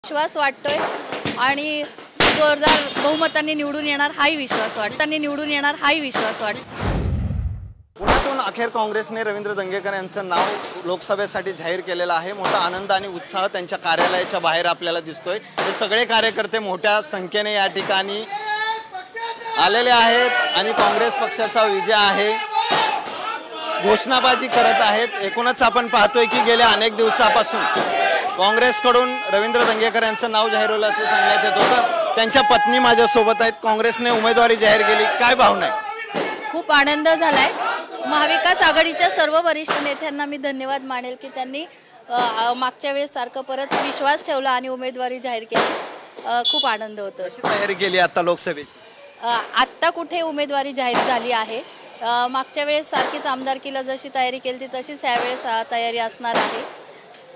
विश्वास वाटतोय आणि जोरदार बहुमताने निवडून येणार हाही विश्वास वाटतो। पुण्यातून अखेर काँग्रेसने रवींद्र दंगेकर यांचं नाव लोकसभेसाठी जाहीर केलेलं आहे। मोठा आनंद आणि उत्साह त्यांच्या कार्यालयाच्या बाहेर आपल्याला दिसतोय। हे सगळे कार्यकर्ते मोठ्या संख्येने या ठिकाणी आलेले आहेत आणि काँग्रेस पक्षाचा विजय आहे घोषणाबाजी करत आहेत। एकूणच आपण पाहतोय की गेल्या अनेक दिवसापासून काँग्रेसकडून रवींद्र दंगेकर यांचं नाव जाहीर होलं असं सांगण्यात येत होतं। त्यांच्या पत्नी माझ्यासोबत आहेत। काँग्रेसने उमेदवारी जाहीर केली, काय भावना आहे? खूप आनंद झालाय। महाविकास आघाडीच्या सर्व वरिष्ठ नेत्यांना मी धन्यवाद मानेल की त्यांनी मागच्या वेळेस सारखं परत विश्वास ठेवला आणि उमेदवारी जाहीर केली। खूप आनंद होतो। कशी तयारी केली आता लोकसभेची? आत्ता कुठे उमेदवारी जाहीर झाली आहे। मागच्या वेळेस सारखीच आमदारकीला जशी तयारी केली तशीच यावेळेस तयारी असणार आहे।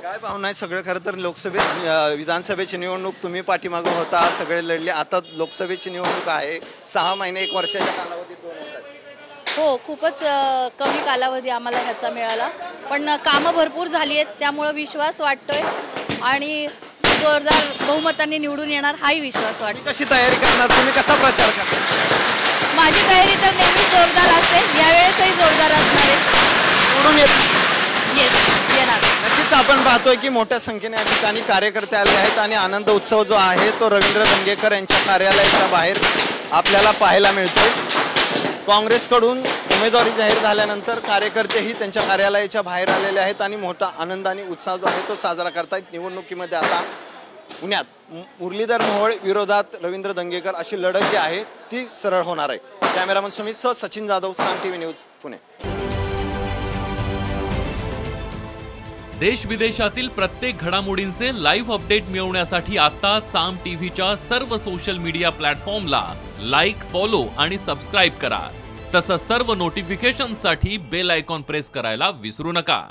काय भावना आहे? सगळं खरं तर लोकसभेत विधानसभेची निवडणूक तुम्ही पाठीमागं होता, सगळे लढले, आता लोकसभेची निवडणूक आहे। 6 महिने 1 वर्षाच्या कालावधीत 2 होतात। हो, खूपच कमी कालावधी आम्हाला ह्याचा मिळाला, पण कामं भरपूर झाली आहेत, त्यामुळे विश्वास वाटतोय आणि जोरदार बहुमताने निवडून येणार हाही विश्वास वाटतो। कशी तयारी करणार तुम्ही, कसा प्रचार करणार? माझी तयारी तर नेहमी जोरदार असते, यावेळेसही जोरदार असणार आहे। निवडून येणार नक्कीच। आपण पाहतोय की मोठ्या संख्येने या ठिकाणी कार्यकर्ते आले आहेत आणि आनंद उत्सव जो आहे तो रवींद्र दंगेकर यांच्या कार्यालयाच्या बाहेर आपल्याला पाहायला मिळतोय। काँग्रेसकडून उमेदवारी जाहीर झाल्यानंतर कार्यकर्तेही त्यांच्या कार्यालयाच्या बाहेर आलेले आहेत आणि मोठा आनंद आणि उत्साह जो आहे तो साजरा करतायत। निवडणुकीमध्ये आता पुण्यात मुरलीधर मोहोळ विरोधात रवींद्र दंगेकर अशी लढत जी आहे ती सरळ होणार आहे। कॅमेरामन सुमित सचिन जाधव, साम टीव्ही न्यूज, पुणे। देश विदेशातील प्रत्येक घडामोडींचे लाईव्ह अपडेट मिळवण्यासाठी आता साम टीव्हीच्या सर्व सोशल मीडिया प्लॅटफॉर्मला लाईक, फॉलो आणि सबस्क्राईब करा। तसंच सर्व नोटिफिकेशनसाठी बेल आयकॉन प्रेस करायला विसरू नका।